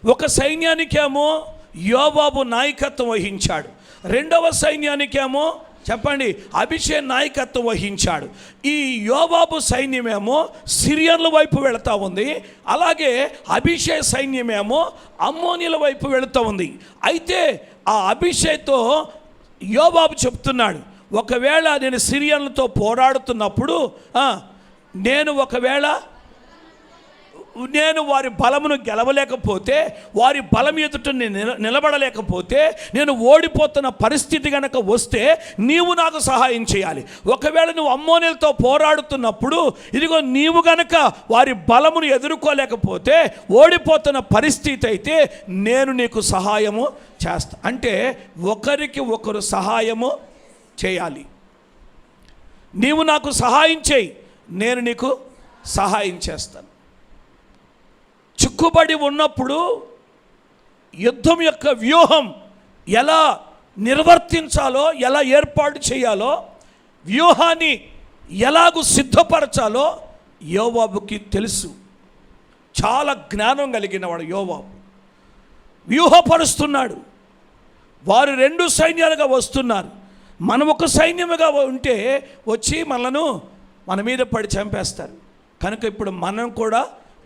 ఒక సైన్యానికేమో యోవాబు నాయకత్వం వహించాడు, రెండవ సైన్యానికేమో చెప్పండి అభిషేక్ నాయకత్వం వహించాడు. ఈ యోవాబు సైన్యమేమో సిరియన్ల వైపు వెళుతూ ఉంది, అలాగే అభిషేక్ సైన్యమేమో అమ్మోనీల వైపు వెళుతూ ఉంది. అయితే ఆ అభిషేక్తో యోవాబు చెప్తున్నాడు, ఒకవేళ నేను సిరియన్లతో పోరాడుతున్నప్పుడు నేను వారి బలమును గెలవలేకపోతే, వారి బలం ఎదుట నిలబడలేకపోతే, నేను ఓడిపోతున్న పరిస్థితి కనుక వస్తే నీవు నాకు సహాయం చేయాలి. ఒకవేళ నువ్వు అమ్మోనీలతో పోరాడుతున్నప్పుడు ఇదిగో నీవు గనక వారి బలమును ఎదుర్కోలేకపోతే, ఓడిపోతున్న పరిస్థితి అయితే నేను నీకు సహాయము చేస్తా. అంటే ఒకరికి ఒకరు సహాయము చేయాలి. నీవు నాకు సహాయం చేయి, నేను నీకు సహాయం చేస్తాను. చిక్కుబడి ఉన్నప్పుడు యుద్ధం యొక్క వ్యూహం ఎలా నిర్వర్తించాలో, ఎలా ఏర్పాటు చేయాలో, వ్యూహాన్ని ఎలాగూ సిద్ధపరచాలో యోవాబుకి తెలుసు. చాలా జ్ఞానం కలిగిన వాడు యోవాబు. వ్యూహపరుస్తున్నాడు. వారు రెండు సైన్యాలుగా వస్తున్నారు. మనం ఒక సైన్యముగా ఉంటే వచ్చి మన మీద పడి చంపేస్తారు. కనుక ఇప్పుడు మనం కూడా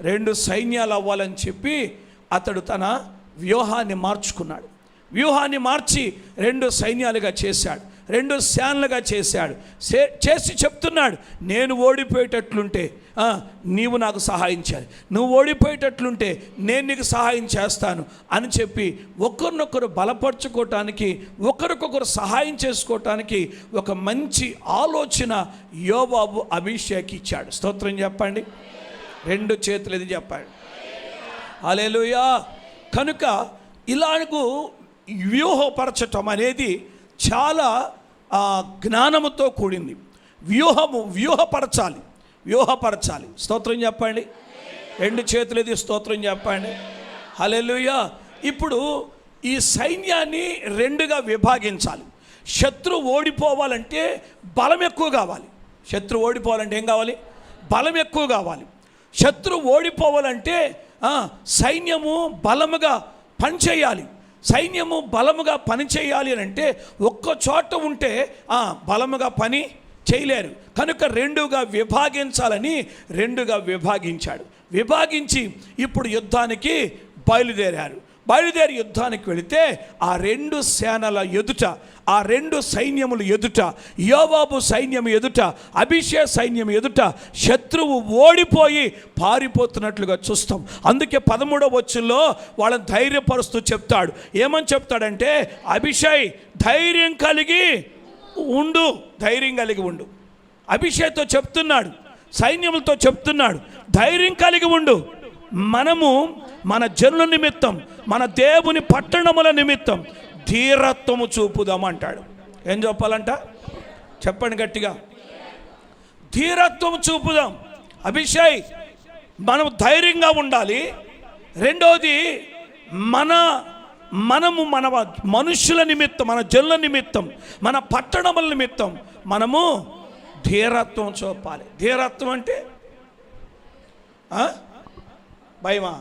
రెండు సైన్యాలు అవ్వాలని చెప్పి అతడు తన వ్యూహాన్ని మార్చుకున్నాడు. వ్యూహాన్ని మార్చి రెండు సైన్యాలుగా చేశాడు, రెండు సేనలుగా చేశాడు. చేసి చెప్తున్నాడు, నేను ఓడిపోయేటట్లుంటే నీవు నాకు సహాయం చేయాలి, నువ్వు ఓడిపోయేటట్లుంటే నేను నీకు సహాయం చేస్తాను అని చెప్పి ఒకరినొకరు బలపరుచుకోవటానికి, ఒకరికొకరు సహాయం చేసుకోవటానికి ఒక మంచి ఆలోచన యోవాబు అభిషేక్ ఇచ్చాడు. స్తోత్రం చెప్పండి, రెండు చేతులు ఇది చెప్పండి, హల్లెలూయా. కనుక ఇలాగూ వ్యూహపరచటం అనేది చాలా జ్ఞానముతో కూడింది. వ్యూహపరచాలి. స్తోత్రం చెప్పండి, రెండు చేతులు ఇది స్తోత్రం చెప్పండి, హల్లెలూయా. ఇప్పుడు ఈ సైన్యాన్ని రెండుగా విభాగించాలి. శత్రువు ఓడిపోవాలంటే బలం ఎక్కువ కావాలి. శత్రువు ఓడిపోవాలంటే ఏం కావాలి? బలం ఎక్కువ కావాలి. శత్రువు ఓడిపోవాలంటే సైన్యము బలముగా పనిచేయాలి. సైన్యము బలముగా పని చేయాలి అని అంటే ఒక్క చోట ఉంటే బలముగా పని చేయలేరు. కనుక రెండుగా విభాగించాలని రెండుగా విభాగించాడు. విభాగించి ఇప్పుడు యుద్ధానికి బయలుదేరి యుద్ధానికి వెళితే ఆ రెండు సేనల ఎదుట, ఆ రెండు సైన్యములు ఎదుట, యోవాబు సైన్యం ఎదుట, అభిషేక్ సైన్యం ఎదుట శత్రువు ఓడిపోయి పారిపోతున్నట్లుగా చూస్తాం. అందుకే 13వ వచనంలో వాళ్ళని ధైర్యపరుస్తూ చెప్తాడు. ఏమని చెప్తాడంటే, అభిషేక్ ధైర్యం కలిగి ఉండు. అభిషేక్తో చెప్తున్నాడు, సైన్యములతో చెప్తున్నాడు, ధైర్యం కలిగి ఉండు. మనము మన జనుల నిమిత్తం, మన దేవుని పట్టణముల నిమిత్తం ధీరత్వము చూపుదామంటాడు. ఏం చెప్పాలంట? చెప్పండి గట్టిగా, ధీరత్వము చూపుదాం. అభిషేక్ మనం ధైర్యంగా ఉండాలి. రెండోది మనము మన మనుషుల నిమిత్తం, మన జనుల నిమిత్తం, మన పట్టణముల నిమిత్తం మనము ధీరత్వం చూపాలి. ధీరత్వం అంటే భయమా?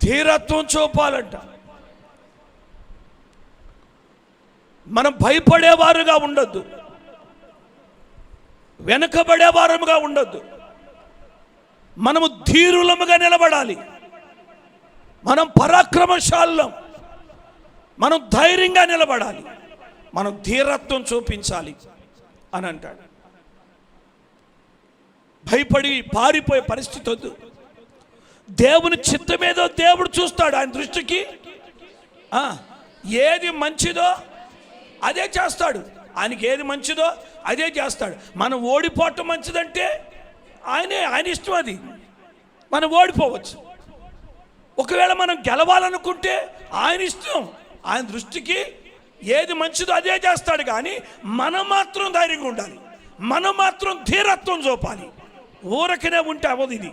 ధీరత్వం చూపాలంట. మనం భయపడేవారుగా ఉండొద్దు, వెనకబడేవారముగా ఉండొద్దు. మనము ధీరులముగా నిలబడాలి. మనం పరాక్రమశాలం, మనం ధైర్యంగా నిలబడాలి, మనం ధీరత్వం చూపించాలి అని అంటాడు. భయపడి పారిపోయే పరిస్థితి వద్దు. దేవుని చిత్తమేదో దేవుడు చూస్తాడు. ఆయన దృష్టికి ఏది మంచిదో అదే చేస్తాడు. ఆయనకి ఏది మంచిదో అదే చేస్తాడు. మనం ఓడిపోవటం మంచిదంటే ఆయన ఇష్టం. అది మనం ఓడిపోవచ్చు. ఒకవేళ మనం గెలవాలనుకుంటే ఆయన ఇష్టం. ఆయన దృష్టికి ఏది మంచిదో అదే చేస్తాడు. కానీ మనం మాత్రం ధైర్యంగా ఉండాలి, మనం మాత్రం ధీరత్వం చూపాలి. ఊరకనే ఉంటే అవదు. ఇది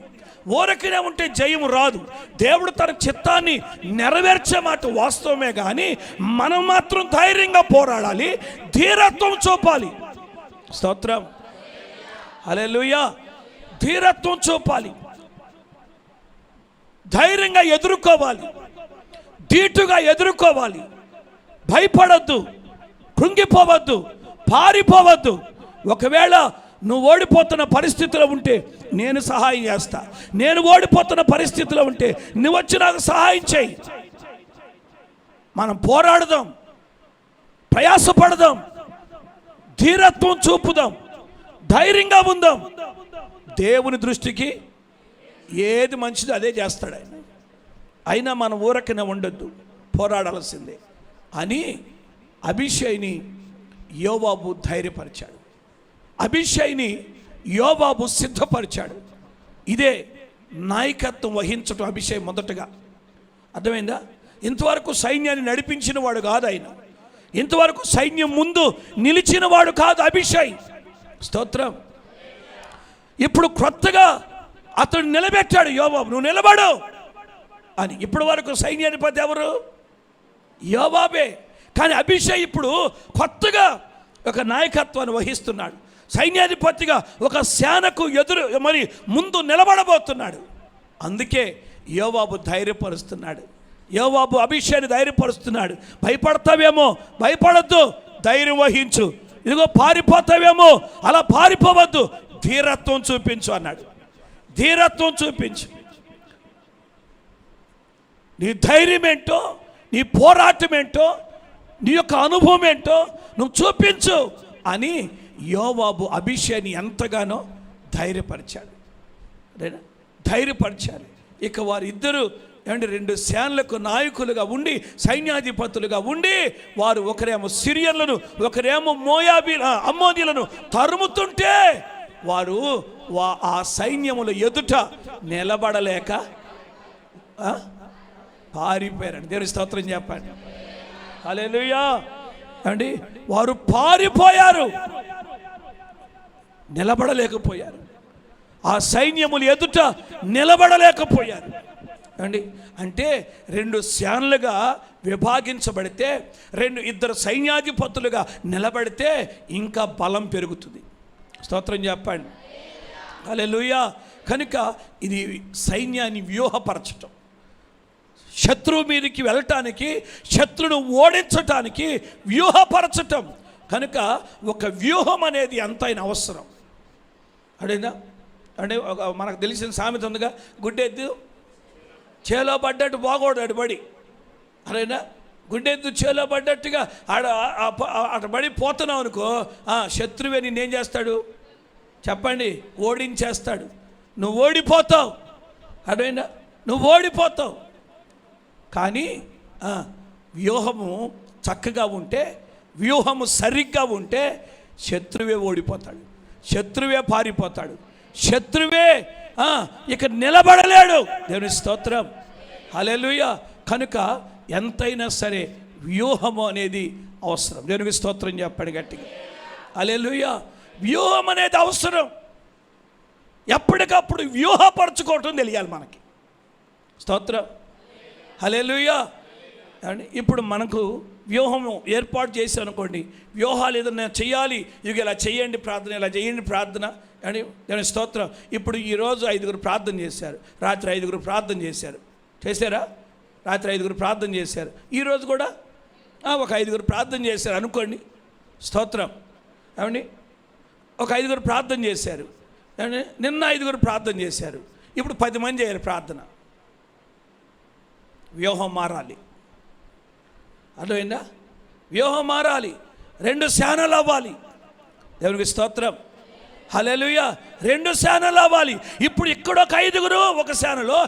ఊరకనే ఉంటే జయము రాదు. దేవుడు తన చిత్తాన్ని నెరవేర్చే మాట వాస్తవమే, కానీ మనం మాత్రం ధైర్యంగా పోరాడాలి, ధీరత్వం చూపాలి. స్తోత్రం, హల్లెలూయా. ధీరత్వం చూపాలి. ధైర్యంగా ఎదుర్కోవాలి, ధీటుగా ఎదుర్కోవాలి. భయపడద్దు, కృంగిపోవద్దు, పారిపోవద్దు. ఒకవేళ నువ్వు ఓడిపోతున్న పరిస్థితిలో ఉంటే నేను సహాయం చేస్తా. నేను ఓడిపోతున్న పరిస్థితిలో ఉంటే నువ్వు వచ్చి నాకు సహాయం చేయి. మనం పోరాడదాం, ప్రయాసపడదాం, ధీరత్వం చూపుదాం, ధైర్యంగా ఉందాం. దేవుని దృష్టికి ఏది మంచిదో అదే చేస్తాడు ఆయన. అయినా మనం ఊరకనే ఉండొద్దు, పోరాడాల్సిందే అని అబీషైని యోవాబు ధైర్యపరిచాడు. అబీషైని యోవాబు సిద్ధపరిచాడు. ఇదే నాయకత్వం వహించటం అబీషై మొదటగా. అర్థమైందా? ఇంతవరకు సైన్యాన్ని నడిపించిన వాడు కాదు ఆయన, ఇంతవరకు సైన్యం ముందు నిలిచిన వాడు కాదు అబీషై. స్తోత్రం. ఇప్పుడు క్రొత్తగా అతడు నిలబెట్టాడు యోవాబు, నువ్వు నిలబడు అని. ఇప్పటి వరకు సైన్యాధిపతి ఎవరు? యోవాబే. కానీ అబీషై ఇప్పుడు కొత్తగా ఒక నాయకత్వాన్ని వహిస్తున్నాడు. సైన్యాధిపతిగా ఒక సేనకు మరి ముందు నిలబడబోతున్నాడు. అందుకే యోవాబు ధైర్యపరుస్తున్నాడు. యోవాబు అబీషైని ధైర్యపరుస్తున్నాడు. భయపడతావేమో, భయపడద్దు, ధైర్యం వహించు. ఇదిగో పారిపోతావేమో, అలా పారిపోవద్దు, ధీరత్వం చూపించు అన్నాడు. ధీరత్వం చూపించు. నీ ధైర్యం ఏంటో, నీ పోరాటం ఏంటో, నీ యొక్క అనుభవం ఏంటో నువ్వు చూపించు అని యోవాబు అబీషైని ఎంతగానో ధైర్యపరిచాడు. ధైర్యపరిచారు. ఇక వారిద్దరూ రెండు సేనలకు నాయకులుగా ఉండి, సైన్యాధిపతులుగా ఉండి, వారు ఒకరేమో సిరియన్లను, ఒకరేమో అమ్మోనీయులను తరుముతుంటే వారు ఆ సైన్యముల ఎదుట నిలబడలేక పారిపోయారండి. దేవుని స్తోత్రం చెప్పండి. హల్లెలూయా అండి. వారు పారిపోయారు, నిలబడలేకపోయారు. ఆ సైన్యముల ఎదుట నిలబడలేకపోయారు అండి. అంటే రెండు సేనలుగా విభాగించబడితే, ఇద్దరు సైన్యాధిపతులుగా నిలబడితే ఇంకా బలం పెరుగుతుంది. స్తోత్రం చెప్పండి. హల్లెలూయా. కనుక ఇది సైన్యాన్ని వ్యూహపరచటం, శత్రువు మీదకి వెళ్ళటానికి, శత్రువును ఓడించటానికి వ్యూహపరచటం. కనుక ఒక వ్యూహం అనేది ఎంతైనా అవసరం. అదేనా అంటే మనకు తెలిసిన సామెత ఉందిగా, గుడ్డెద్దు చేలో పడ్డట్టు బాగోడాడు బడి. అదేనా, గుడ్డెద్దు చేలో పడ్డట్టుగా అటు బడి పోతున్నావు అనుకో, శత్రువే నిన్నేం చేస్తాడు చెప్పండి? ఓడించేస్తాడు. నువ్వు ఓడిపోతావు. అదేనా, నువ్వు ఓడిపోతావు. కానీ వ్యూహము చక్కగా ఉంటే, వ్యూహము సరిగ్గా ఉంటే శత్రువే ఓడిపోతాడు, శత్రువే పారిపోతాడు, శత్రువే ఇక నిలబడలేడు. దేవుని స్తోత్రం. హల్లెలూయా. కనుక ఎంతైనా సరే వ్యూహము అనేది అవసరం. దేవునికి స్తోత్రం చెప్పండి గట్టిగా. హల్లెలూయా. వ్యూహం అనేది అవసరం. ఎప్పటికప్పుడు వ్యూహపరచుకోవటం తెలియాలి మనకి. స్తోత్రం. హల్లెలూయా. ఇప్పుడు మనకు వ్యూహం ఏర్పాటు చేసి అనుకోండి, వ్యూహాలు ఏదైనా చేయాలి, ఇక ఇలా చేయండి ప్రార్థన, ఇలా చేయండి ప్రార్థన అని. దాని స్తోత్రం. ఇప్పుడు ఈరోజు 5 ప్రార్థన చేశారు, రాత్రి 5 ప్రార్థన చేశారు. చేశారా? రాత్రి 5 ప్రార్థన చేశారు. ఈరోజు కూడా ఒక 5 ప్రార్థన చేశారు అనుకోండి. స్తోత్రం. ఏమండి, ఒక 5 ప్రార్థన చేశారు. నిన్న 5 ప్రార్థన చేశారు. ఇప్పుడు 10 మంది చేయాలి ప్రార్థన. వ్యూహం మారాలి. అర్థమైందా? వ్యూహం మారాలి. 2 సేనలు అవ్వాలి. దేవునికి స్తోత్రం. హల్లెలూయా. 2 సేనలు అవ్వాలి. ఇప్పుడు ఇక్కడ ఒక 5 ఒక సేనలో,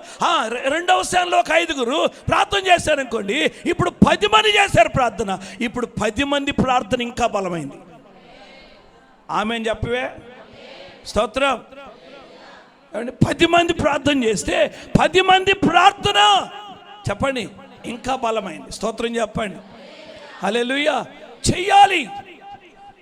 రెండవ సేనలో ఒక 5 ప్రార్థన చేశారనుకోండి. ఇప్పుడు 10 మంది చేశారు ప్రార్థన. ఇప్పుడు 10 మంది ప్రార్థన ఇంకా బలమైంది. ఆమేన్ చెప్పవే. స్తోత్రం. 10 మంది ప్రార్థన చేస్తే 10 మంది ప్రార్థన చెప్పండి ఇంకా బలమైంది. స్తోత్రం చెప్పండి. హల్లెలూయా. చెయ్యాలి.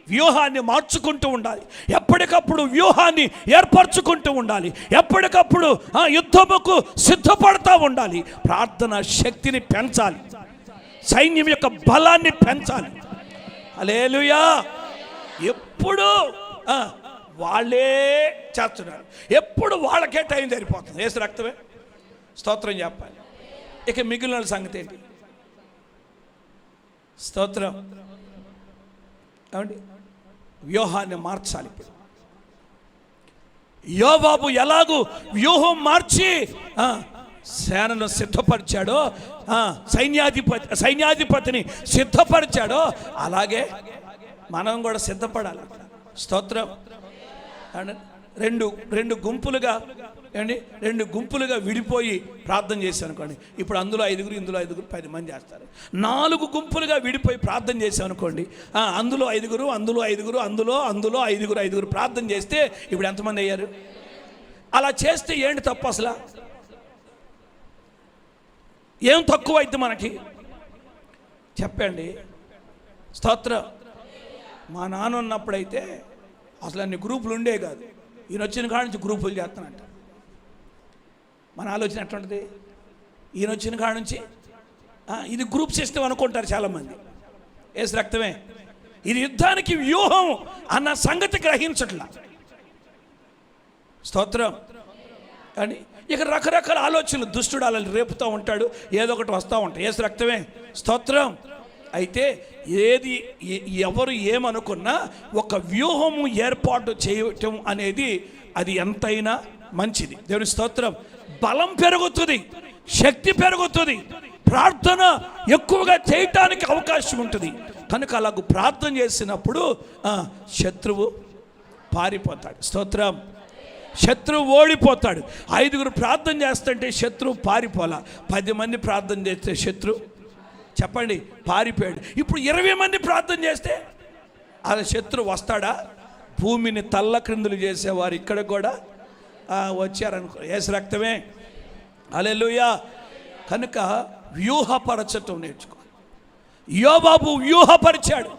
వ్యూహాన్ని మార్చుకుంటూ ఉండాలి. ఎప్పటికప్పుడు వ్యూహాన్ని ఏర్పరచుకుంటూ ఉండాలి. ఎప్పటికప్పుడు యుద్ధముకు సిద్ధపడతా ఉండాలి. ప్రార్థన శక్తిని పెంచాలి, సైన్యం యొక్క బలాన్ని పెంచాలి. హల్లెలూయా. ఎప్పుడు వాళ్ళే చేస్తున్నారు, ఎప్పుడు వాళ్ళకే టైం సరిపోతుంది. యేసు రక్తమే. స్తోత్రం చెప్పాలి. ఇక మిగిలిన సంగతి ఏంటి? స్తోత్రం. ఏమండి, వ్యూహాన్ని మార్చాలి. ఇప్పుడు యోవాబు ఎలాగూ వ్యూహం మార్చి సేనను సిద్ధపరిచాడో, సైన్యాధిపతిని సిద్ధపరిచాడో, అలాగే మనం కూడా సిద్ధపడాలి. స్తోత్రం. రెండు గుంపులుగా ఏమండి, 2 గుంపులుగా విడిపోయి ప్రార్థన చేశాను అనుకోండి. ఇప్పుడు అందులో 5, ఇందులో 5, 10 మంది చేస్తారు. 4 గుంపులుగా విడిపోయి ప్రార్థన చేశాను అనుకోండి. అందులో 5, అందులో 5, అందులో 5 ప్రార్థన చేస్తే ఇప్పుడు ఎంతమంది అయ్యారు? అలా చేస్తే ఏంటి తప్పు? అసలు ఏం తక్కువ అయితే మనకి చెప్పండి? స్తోత్రం. మా నాన్న ఉన్నప్పుడైతే అసలు అన్ని గ్రూపులు ఉండే కాదు. ఈయన వచ్చిన కాడ నుంచి గ్రూపులు చేస్తానంట. మన ఆలోచన ఎట్లుంటుంది? ఈయన వచ్చిన కాడ నుంచి ఇది గ్రూప్ సిస్టమ్ అనుకుంటారు చాలామంది. ఏసు రక్తమే ఇది, యుద్ధానికి వ్యూహం అన్న సంగతి గ్రహించట్లా. స్తోత్రం. కానీ ఇక రకరకాల ఆలోచనలు దుష్టుడు అలా రేపుతూ ఉంటాడు, ఏదో ఒకటి వస్తూ ఉంటాయి. ఏసు రక్తమే. స్తోత్రం. అయితే ఎవరు ఏమనుకున్నా ఒక వ్యూహము ఏర్పాటు చేయటం అనేది అది ఎంతైనా మంచిది. దేవుని స్తోత్రం. బలం పెరుగుతుంది, శక్తి పెరుగుతుంది, ప్రార్థన ఎక్కువగా చేయటానికి అవకాశం ఉంటుంది. కనుక అలాగ ప్రార్థన చేసినప్పుడు శత్రువు పారిపోతాడు. స్తోత్రం. శత్రువు ఓడిపోతాడు. 5 ప్రార్థన చేస్తుంటే శత్రువు పారిపోలా. 10 మంది ప్రార్థన చేస్తే శత్రువు చెప్పండి పారిపోయాడు. ఇప్పుడు 20 మంది ప్రార్థన చేస్తే అది శత్రువు వస్తాడా? భూమిని తల్ల క్రిందులు చేసేవారు ఇక్కడ కూడా వచ్చారనుకో. ఏసు రక్తమే. హల్లెలూయా. కనుక వ్యూహపరచటం నేర్చుకోవాలి. యోవాబు వ్యూహపరిచాడు,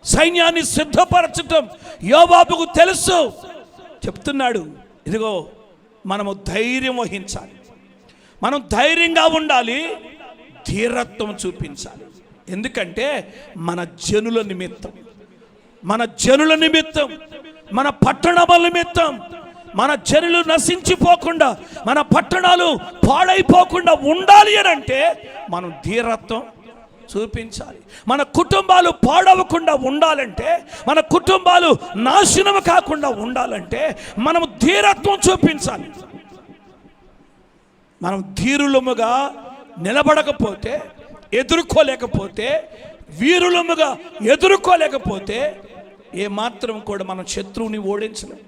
సైన్యాన్ని సిద్ధపరచటం యోవాబుకు తెలుసు. చెప్తున్నాడు, ఇదిగో మనము ధైర్యం వహించాలి, మనం ధైర్యంగా ఉండాలి, ధీరత్వం చూపించాలి. ఎందుకంటే మన జనుల నిమిత్తం, మన పట్టణముల నిమిత్తం, మన జనులు నశించిపోకుండా, మన పట్టణాలు పాడైపోకుండా ఉండాలి అని అంటే మనం ధీరత్వం చూపించాలి. మన కుటుంబాలు పాడవకుండా ఉండాలంటే, మన కుటుంబాలు నాశనం కాకుండా ఉండాలంటే మనం ధీరత్వం చూపించాలి. మనం ధీరులముగా నిలబడకపోతే, ఎదుర్కోలేకపోతే, వీరులముగా ఎదుర్కోలేకపోతే ఏమాత్రం కూడా మనం శత్రువుని ఓడించలేం.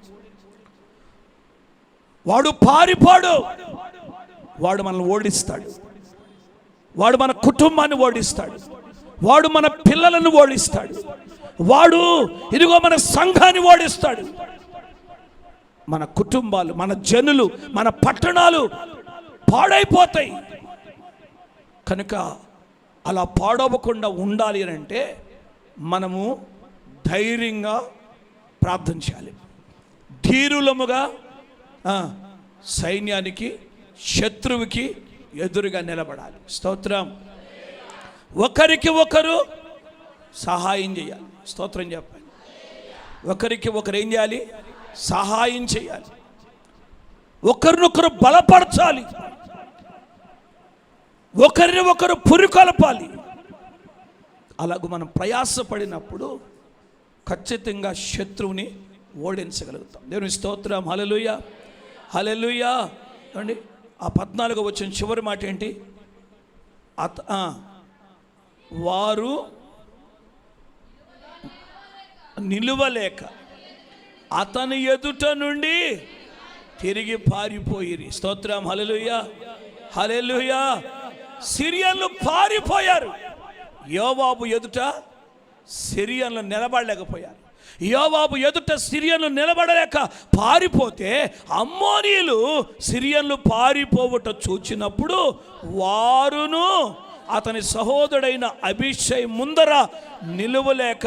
వాడు పారిపోడు, వాడు మనల్ని ఓడిస్తాడు, వాడు మన కుటుంబాన్ని ఓడిస్తాడు, వాడు మన పిల్లలను ఓడిస్తాడు, వాడు ఇదిగో మన సంఘాన్ని ఓడిస్తాడు. మన కుటుంబాలు, మన జనులు, మన పట్టణాలు పాడైపోతాయి. కనుక అలా పాడవకుండా ఉండాలి అని అంటే మనము ధైర్యంగా ప్రార్థన చేయాలి, ధీరులముగా సైన్యానికి, శత్రువుకి ఎదురుగా నిలబడాలి. స్తోత్రం. ఒకరికి ఒకరు సహాయం చేయాలి. స్తోత్రం చెప్పాలి. ఒకరికి ఒకరు ఏం చేయాలి? సహాయం చేయాలి. ఒకరినొకరు బలపరచాలి, ఒకరిని ఒకరు పురికొల్పాలి. అలాగూ మనం ప్రయాసపడినప్పుడు ఖచ్చితంగా శత్రువుని ఓడించగలుగుతాం. దేవుని స్తోత్రం. హల్లెలూయా, హల్లెలూయా. అండి ఆ 14వ వచనం చివరి మాట ఏంటి? వారు నిలువలేక అతని ఎదుట నుండి తిరిగి పారిపోయిరి. స్తోత్రం. హల్లెలూయా, హల్లెలూయా. సిరియన్లు పారిపోయారు. యోవాబు ఎదుట సిరియన్లు నిలబడలేకపోయారు. యోవాబు ఎదుట సిరియన్లు నిలబడలేక పారిపోతే అమ్మోనీయులు సిరియన్లు పారిపోవట చూచినప్పుడు వారును అతని సహోదరుడైన అబీషై ముందర నిలువలేక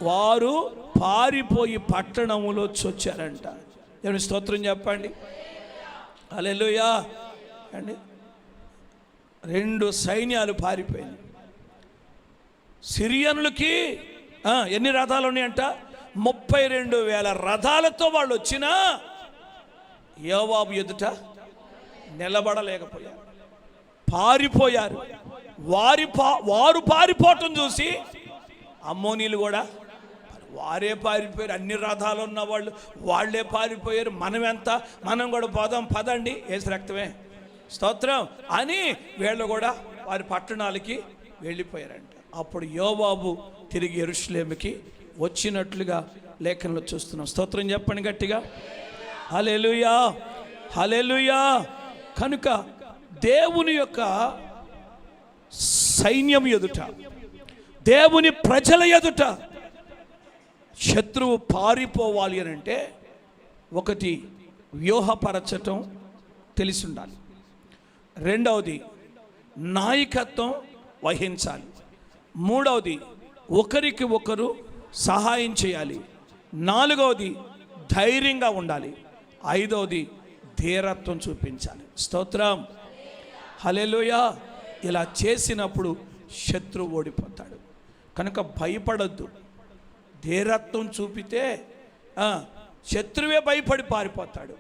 వారు పారిపోయి పట్టణములో చొచ్చారంట. దేవుని స్తోత్రం చెప్పండి. హల్లెలూయా. అండి 2 సైన్యాలు పారిపోయింది. సిరియనులకి ఎన్ని రథాలు ఉన్నాయంట? 32,000 రథాలతో వాళ్ళు వచ్చినా యోవాబు ఎదుట నిలబడలేకపోయారు, పారిపోయారు. వారు పారిపోవటం చూసి అమ్మోనీలు కూడా వారే పారిపోయారు. అన్ని రథాలు ఉన్న వాళ్ళే పారిపోయారు. మనం కూడా పోదాం పదండి, యేసు రక్తమే స్తోత్రం అని వీళ్ళు కూడా వారి పట్టణాలకి వెళ్ళిపోయారంట. అప్పుడు యోవాబు తిరిగి యెరూషలేముకి వచ్చినట్లుగా లేఖనంలో చూస్తున్నాం. స్తోత్రం చెప్పండి గట్టిగా, హల్లెలూయా, హల్లెలూయా. కనుక దేవుని యొక్క సైన్యం ఎదుట, దేవుని ప్రజల ఎదుట శత్రువు పారిపోవాలి అని అంటే ఒకటి వ్యూహపరచటం తెలిసి ఉండాలి, రెండవది నాయకత్వం వహించాలి, మూడవది ఒకరికి ఒకరు సహాయం చేయాలి, నాలుగవది ధైర్యంగా ఉండాలి, ఐదవది ధీరత్వం చూపించాలి. స్తోత్రం, హల్లెలూయా. ఇలా చేసినప్పుడు శత్రువు ఓడిపోతాడు. కనుక భయపడొద్దు. ధీరత్వం చూపితే శత్రువే భయపడి పారిపోతాడు.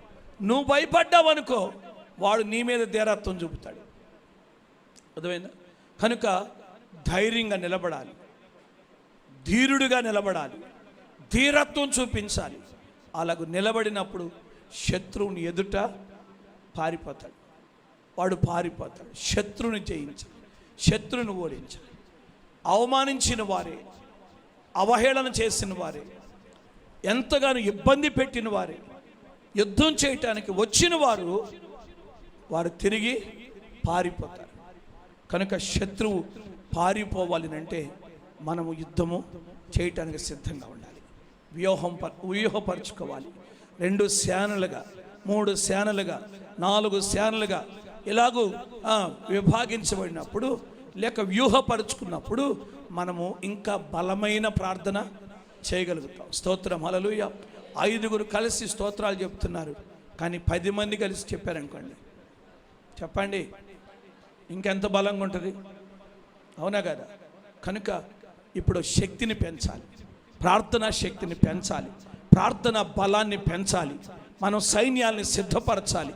నువ్వు భయపడ్డావనుకో వాడు నీ మీద ధీరత్వం చూపుతాడు. అర్థమైందా? కనుక ధైర్యంగా నిలబడాలి, ధీరుడిగా నిలబడాలి, ధీరత్వం చూపించాలి. అలాగ నిలబడినప్పుడు శత్రువుని ఎదుట పారిపోతాడు, వాడు పారిపోతాడు. శత్రువుని జయించాలి, శత్రువుని ఓడించాలి. అవమానించిన వారే, అవహేళన చేసిన వారే, ఎంతగానో ఇబ్బంది పెట్టిన వారే, యుద్ధం చేయటానికి వచ్చిన వారు తిరిగి పారిపోతారు. కనుక శత్రువు పారిపోవాలి అంటే మనము యుద్ధము చేయటానికి సిద్ధంగా ఉండాలి, వ్యూహపరచుకోవాలి. 2 సేనలుగా, 3 సేనలుగా, 4 సేనలుగా ఇలాగూ విభాగించబడినప్పుడు లేక వ్యూహపరుచుకున్నప్పుడు మనము ఇంకా బలమైన ప్రార్థన చేయగలుగుతాం. స్తోత్రం, హల్లెలూయా. 5 కలిసి స్తోత్రాలు చెప్తున్నారు, కానీ 10 మంది కలిసి చెప్పారనుకోండి, చెప్పండి ఇంకెంత బలంగా ఉంటుంది, అవునా కదా? కనుక ఇప్పుడు శక్తిని పెంచాలి, ప్రార్థనా శక్తిని పెంచాలి, ప్రార్థనా బలాన్ని పెంచాలి, మనం సైన్యాల్ని సిద్ధపరచాలి.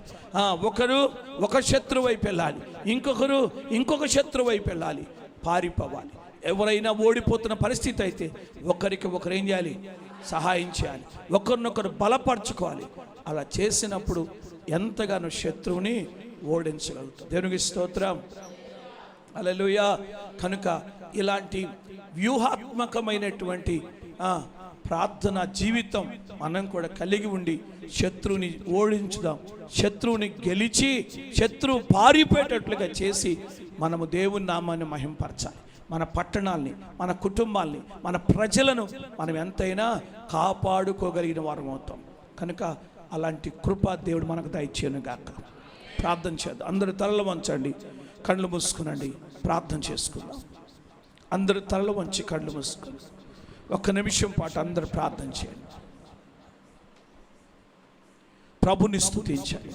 ఒకరు ఒక శత్రువు వైపు వెళ్ళాలి, ఇంకొక శత్రువు వైపు వెళ్ళాలి, పారిపోవాలి. ఎవరైనా ఓడిపోతున్న పరిస్థితి అయితే ఒకరికి ఒకరు ఏం చేయాలి? సహాయం చేయాలి, ఒకరినొకరు బలపరచుకోవాలి. అలా చేసినప్పుడు ఎంతగానో శత్రువుని ఓడించగలుగుతాం. దేవునికి స్తోత్రం, హల్లెలూయా. కనుక ఇలాంటి వ్యూహాత్మకమైనటువంటి ప్రార్థన జీవితం మనం కూడా కలిగి ఉండి శత్రువుని ఓడించుదాం, శత్రువుని గెలిచి శత్రువు పారిపోయేటట్లుగా చేసి మనము దేవుని నామాన్ని మహింపరచాలి. మన పట్టణాల్ని, మన కుటుంబాల్ని, మన ప్రజలను మనం ఎంతైనా కాపాడుకోగలిగిన వారం అవుతాం. కనుక అలాంటి కృప దేవుడు మనకు దయచేయను గాక. ప్రార్థన చేద్దాం. అందరూ తలలు వంచండి, కళ్ళు మూసుకునండి, ప్రార్థన చేసుకుందాం. అందరూ తలలు వంచి కళ్ళు మూసుకుని 1 నిమిషం పాటు అందరూ ప్రార్థన చేయండి, ప్రభుని స్తుతించండి.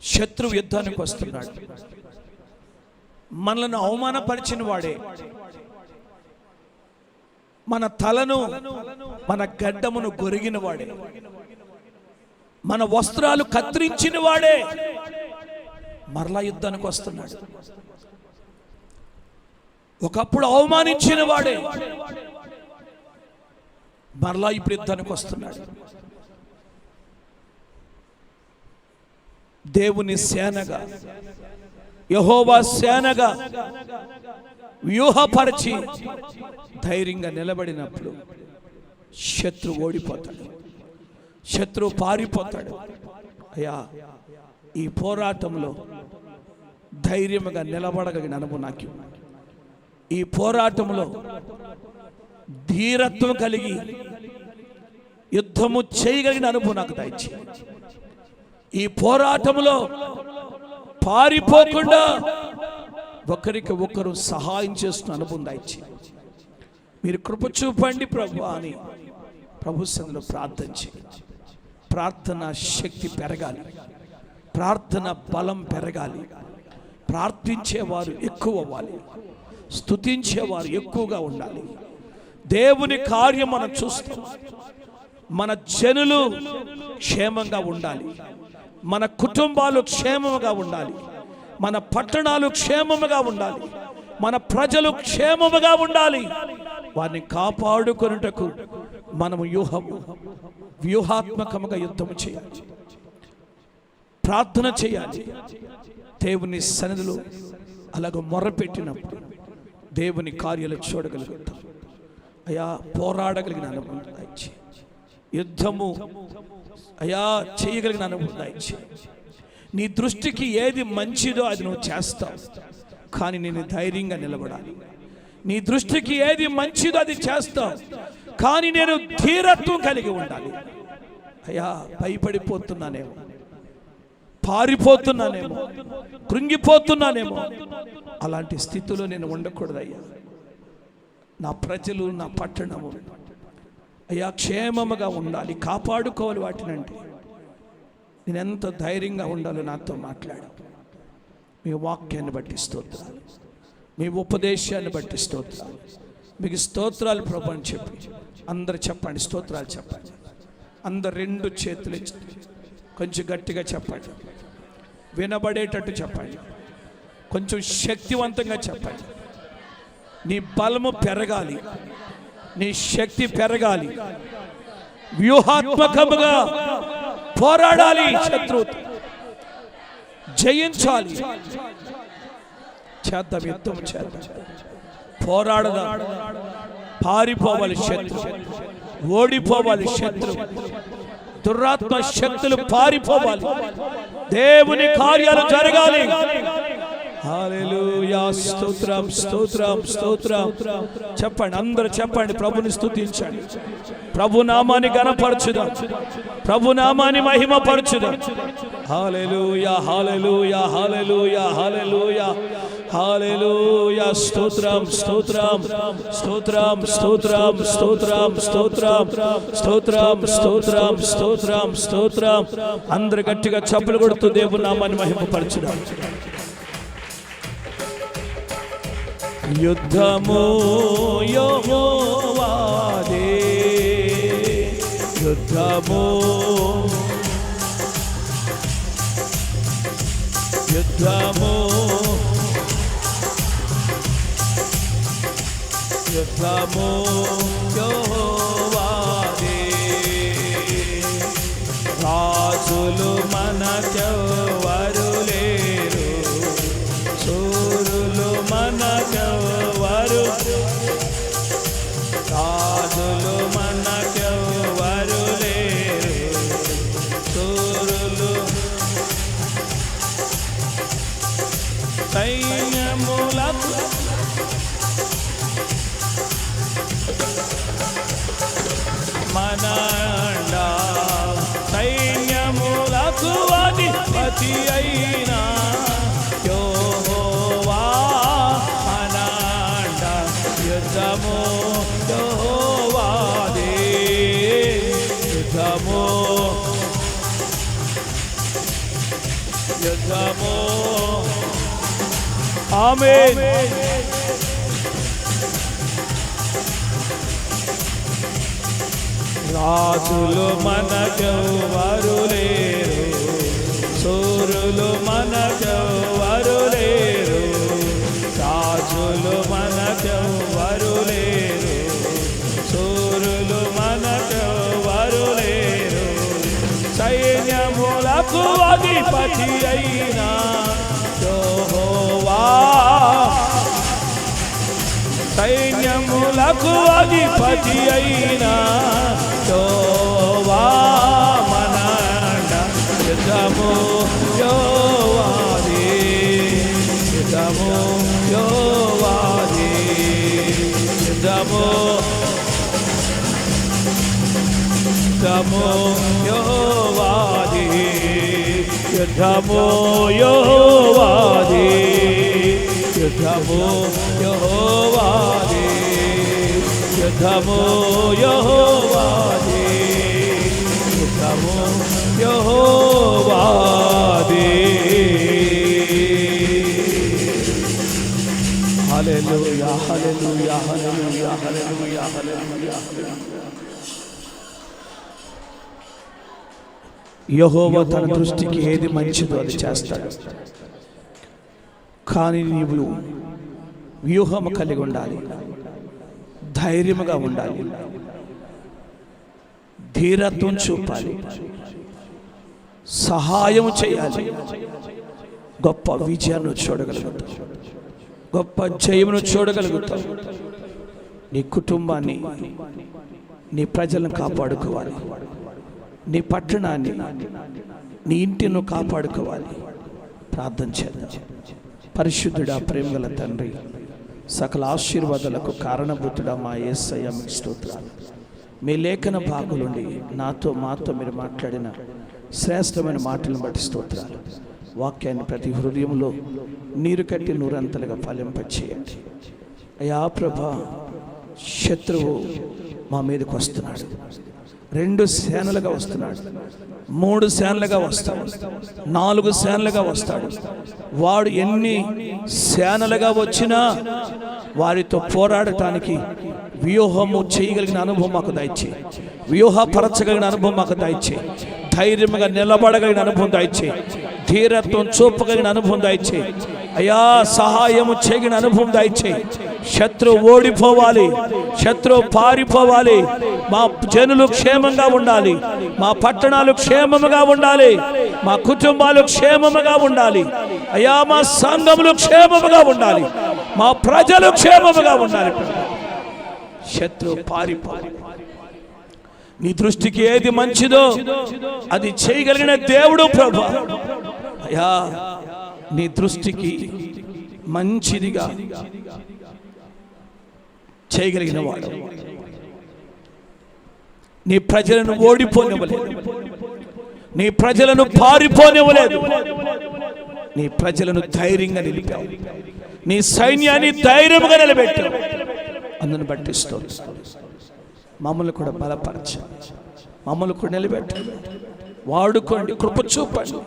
శత్రువు యుద్ధానికి వస్తున్నాడు. మనలను అవమానపరిచిన వాడే, మన తలను, మన గడ్డమును గొరిగిన వాడే, మన వస్త్రాలు కత్తిరించిన వాడే మరలా యుద్ధానికి వస్తున్నాడు. ఒకప్పుడు అవమానించిన వాడే మరలా ఇప్పుడు యుద్ధానికి వస్తున్నాడు. దేవుని సేనగా, యెహోవా సేనగా వ్యూహపరిచి ధైర్యంగా నిలబడినప్పుడు శత్రువు ఓడిపోతాడు, శత్రువు పారిపోతాడు. అయ్యా, ఈ పోరాటంలో ధైర్యంగా నిలబడగలిగిన అనుభవం నాకు, ఈ పోరాటంలో ధీరత్వం కలిగి యుద్ధము చేయగలిగిన అనుభవం నాకు దయచేయండి. ఈ పోరాటంలో పారిపోకుండా ఒకరికి ఒకరు సహాయం చేస్తున్న అనుభవం దయచేయండి. మీరు కృప చూపండి ప్రభు అని ప్రభు సన్నిధిలో ప్రార్థన చేయండి. ప్రార్థన శక్తి పెరగాలి, ప్రార్థన బలం పెరగాలి, ప్రార్థించేవారు ఎక్కువ అవ్వాలి, స్తుతించేవారు ఎక్కువగా ఉండాలి. దేవుని కార్యం మనం చూస్తాం, మన జనులు క్షేమంగా ఉండాలి, మన కుటుంబాలు క్షేమముగా ఉండాలి, మన పట్టణాలు క్షేమముగా ఉండాలి, మన ప్రజలు క్షేమముగా ఉండాలి. వారిని కాపాడుకొనుటకు మనము వ్యూహాత్మకముగా యుద్ధము చేయాలి, ప్రార్థన చేయాలి. దేవుని సన్నిధిలో అలాగ మొర్రపెట్టినప్పుడు దేవుని కార్యాలు చూడగలుగుతాం. అయా పోరాడగలిగిన అనుభవం దయచే, యుద్ధము అయా చేయగలిగిన అనుభవం దయచే. నీ దృష్టికి ఏది మంచిదో అది నువ్వు చేస్తావు, కానీ నేను ధైర్యంగా నిలబడాలి. నీ దృష్టికి ఏది మంచిదో అది చేస్తావు, కానీ నేను ధీరత్వం కలిగి ఉండాలి. అయ్యా భయపడిపోతున్నానేమో, పారిపోతున్నానేమో, కృంగిపోతున్నానేమో, అలాంటి స్థితిలో నేను ఉండకూడదయ్యా. నా ప్రజలు, నా పట్టణము అయ్యా క్షేమముగా ఉండాలి, కాపాడుకోవాలి. వాటినంటే నేను ఎంత ధైర్యంగా ఉండాలో నాతో మాట్లాడు. మీ వాక్యాన్ని బట్టి స్తోత్రాలు, మీ ఉపదేశాన్ని బట్టి స్తోత్రాలు. మీకు స్తోత్రాలు ప్రభు అని చెప్పి అందరు చెప్పండి, స్తోత్రాలు చెప్పండి. అందరు రెండు చేతులు కొంచెం గట్టిగా చెప్పండి, వినబడేటట్టు చెప్పండి, కొంచెం శక్తివంతంగా చెప్పండి. నీ బలము పెరగాలి, నీ శక్తి పెరగాలి, వ్యూహాత్మకముగా పోరాడాలి, శత్రువుతో జయించాలి. చేద్దాం, యుద్ధం చేద్దాం, పోరాడదాం, పారిపోవాలి శత్రు, ఓడిపోవాలి శత్రు, దురాత్మ శక్తులు పారిపోవాలి, దేవుని కార్యాలు జరగాలి. హల్లెలూయా, స్తోత్రం స్తోత్రం స్తోత్రం. చెప్పండి, అందరూ చెప్పండి, ప్రభుని స్తుతించండి, ప్రభు నామాన్ని ఘనపరచుదాం, ప్రభు నామాన్ని మహిమపరచుదాం. హల్లెలూయా హల్లెలూయా హల్లెలూయా హల్లెలూయా హల్లెలూయా. స్తోత్రం స్తోత్రం స్తోత్రం స్తోత్రం స్తోత్రం స్తోత్రం స్తోత్రం స్తోత్రం స్తోత్రం స్తోత్రం. అందరు గట్టిగా చప్పలు కొడుతూ దేవుని నామాన్ని మహిమపరచుదాం. యుద్ధము యెహోవాదే, యుద్ధము యుద్ధము యుద్ధము యెహోవాదే. రాజులు మనకెవరు లేరు, శూరులు మనకెవరు, రాజులు మనకెవరు లేరు, శూరులు సైన్యములకు మనండా, సైన్యములకు అధిపతి అయిన యెహోవా మనండా. యుద్ధము యెహోవాదే, యుద్ధము యుద్ధము. ఆమేన్. రాజులు మనకెవరు లేరు, శూరులు మనకెవరు లేరు, రాజులు మనకెవరు లేరు, శూరులు మనకెవరు లేరు, సైన్యములకు అధిపతి అయిన యెహోవా, సైన్యములకు అధిపతి అయిన యెహోవా మనండ. యుద్ధము యెహోవాదే, యుద్ధము యెహోవాదే, యుద్ధము యుద్ధము యెహోవాదే, యుద్ధము యెహోవాదే, యుద్ధము యెహోవాదే, యుద్ధము యెహోవాదే, యుద్ధము యెహోవాదే. హల్లెలూయా హల్లెలూయా హల్లెలూయా హల్లెలూయా హల్లెలూయా. యెహోవా తన దృష్టికి ఏది మంచిదో అది చేస్తాడు. కానీ నీవు వ్యూహము కలిగి ఉండాలి, ధైర్యముగా ఉండాలి, ధీరత్వం చూపాలి, సహాయం చేయాలి. గొప్ప విజయాన్ని చూడగలుగుతావు, గొప్ప జయమును చూడగలుగుతావు. నీ కుటుంబాన్ని, నీ ప్రజలను కాపాడుకోవాలి, నీ పట్టణాన్ని, నీ ఇంటిని కాపాడుకోవాలి. ప్రార్థన చేద్దాం. పరిశుద్ధుడా, ప్రేమగల తండ్రి, సకల ఆశీర్వాదాలకు కారణభూతుడా మా యేసయ్య, మీకు స్తోత్రాలు. మీ లేఖన భాగంలోండి మాతో మీరు మాట్లాడిన శ్రేష్టమైన మాటలను బట్టి స్తోత్రాలు. వాక్యాన్ని ప్రతి హృదయంలో నీరు కట్టి నూరంతలుగా ఫలింపచేయండి. అయ్యా ప్రభా, శత్రువు మా మీదకి వస్తున్నాడు. 2 సేనలుగా వస్తున్నాడు, 3 సేనలుగా వస్తాడు, 4 సేనలుగా వస్తాడు. వాడు ఎన్ని సేనలుగా వచ్చినా వారితో పోరాడటానికి వ్యూహము చేయగలిగిన అనుభవం మాకు దయచే, వ్యూహపరచగలిగిన అనుభవం మాకు దయచే, ధైర్యంగా నిలబడగలిగిన అనుభవం దయచే, ధీరత్వం చూపగలిగిన అనుభవం దయచే. అయ్యా, సహాయము చేయగిన అనుభవం దయచే. శత్రువు ఓడిపోవాలి, శత్రువు పారిపోవాలి. మా జనులు క్షేమంగా ఉండాలి, మా పట్టణాలు క్షేమముగా ఉండాలి, మా కుటుంబాలు క్షేమముగా ఉండాలి. అయ్యా, మా సంఘములు క్షేమముగా ఉండాలి, మా ప్రజలు క్షేమముగా ఉండాలి. శత్రువు పారిపోవాలి. నీ దృష్టికి ఏది మంచిదో అది చేయగలిగిన దేవుడు ప్రభువా. అయ్యా, నీ దృష్టికి మంచిదిగా చేయగలిగిన వాడు. నీ ప్రజలను ఓడిపోనివ్వలేదు, నీ ప్రజలను పారిపోనివ్వలేదు, నీ ప్రజలను ధైర్యంగా నిలిపావు, నీ సైన్యాన్ని ధైర్యంగా నిలబెట్టావు. అందును బట్టి స్తోత్రం. మమ్మల్ని కూడా బలపరచండి, మమ్మల్ని కూడా నిలబెట్టండి, వాడుకోండి, కృప చూపండి,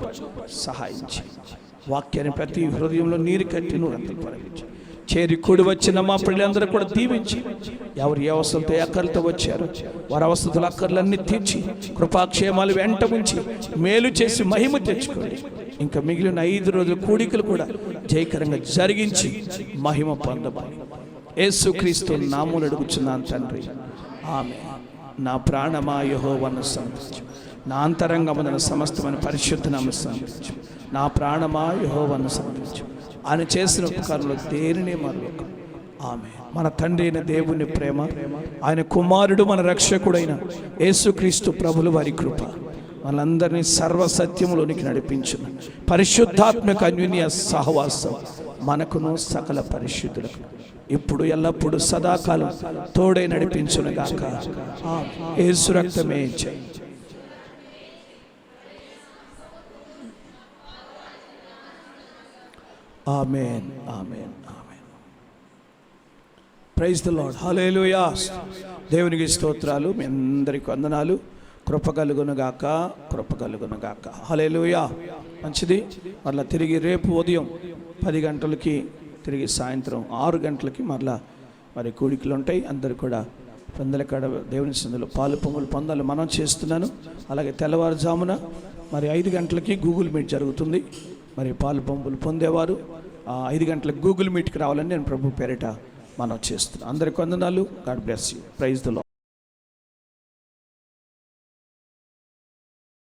సహాయం చేయండి. వాక్యాన్ని ప్రతి హృదయంలో నీరు కట్టి నూరంతలు పరగించి చేరి కూడి వచ్చిన మా పిల్లలందరూ కూడా దీవించి, ఎవరు ఏ అవసరంతో అక్కర్లతో వచ్చారు వారి అవసరతలు అక్కర్లన్నీ తీర్చి కృపాక్షేమాలు వెంట ఉంచి మేలు చేసి మహిమ తెచ్చుకోండి. ఇంకా మిగిలిన 5 రోజుల కూడికలు కూడా జయకరంగా జరిగించి మహిమ పొందమని యేసుక్రీస్తు నామములో అడుగుచున్నాను తండ్రి, ఆమేన్. నా ప్రాణమా యెహోవాను స్తుతించు, నా అంతరంగమున సమస్తమైన పరిశుద్ధ నామమును స్తుతించు. నా ప్రాణమా యెహోవాను స్తుతించు. ఆయన చేసిన ఉపకారంలో దేనిని మరొక. ఆమేన్. మన తండ్రి అయిన దేవుని ప్రేమ, ఆయన కుమారుడు మన రక్షకుడైన యేసుక్రీస్తు ప్రభుల వారి కృప మనందరినీ సర్వసత్యములోనికి నడిపించిన పరిశుద్ధాత్మక అన్యోన్య సహవాసం మనకును సకల పరిశుద్ధులకు ఇప్పుడు ఎల్లప్పుడు సదాకాలం తోడై నడిపించునుగాక. యేసు రక్తమే జై. ఆమేన్, ఆమేన్, ఆమేన్. Praise the Lord. హల్లెలూయా. దేవునికి స్తోత్రాలు. మీ అందరికీ వందనాలు. కృప కలుగునుగాక, కృప కలుగునుగాక. హల్లెలూయా. మంచిది. మరలా తిరిగి రేపు ఉదయం 10 గంటలకి, తిరిగి సాయంత్రం 6 గంటలకి మరలా మరి కూడికలు ఉంటాయి. అందరు కూడా పెందలకాడ దేవుని సందులో పాలు పొంగులు పొందాలి మనం చేస్తున్నాను. అలాగే తెల్లవారుజామున మరి 5 గంటలకి గూగుల్ మీట్ జరుగుతుంది. మరి పాలు పొంగులు పొందేవారు 5 గంటలకు గూగుల్ మీట్కి రావాలని నేను ప్రభు పేరిట మనం చేస్తున్నాను. అందరికీ వందనాలు. God bless you. Praise the lord.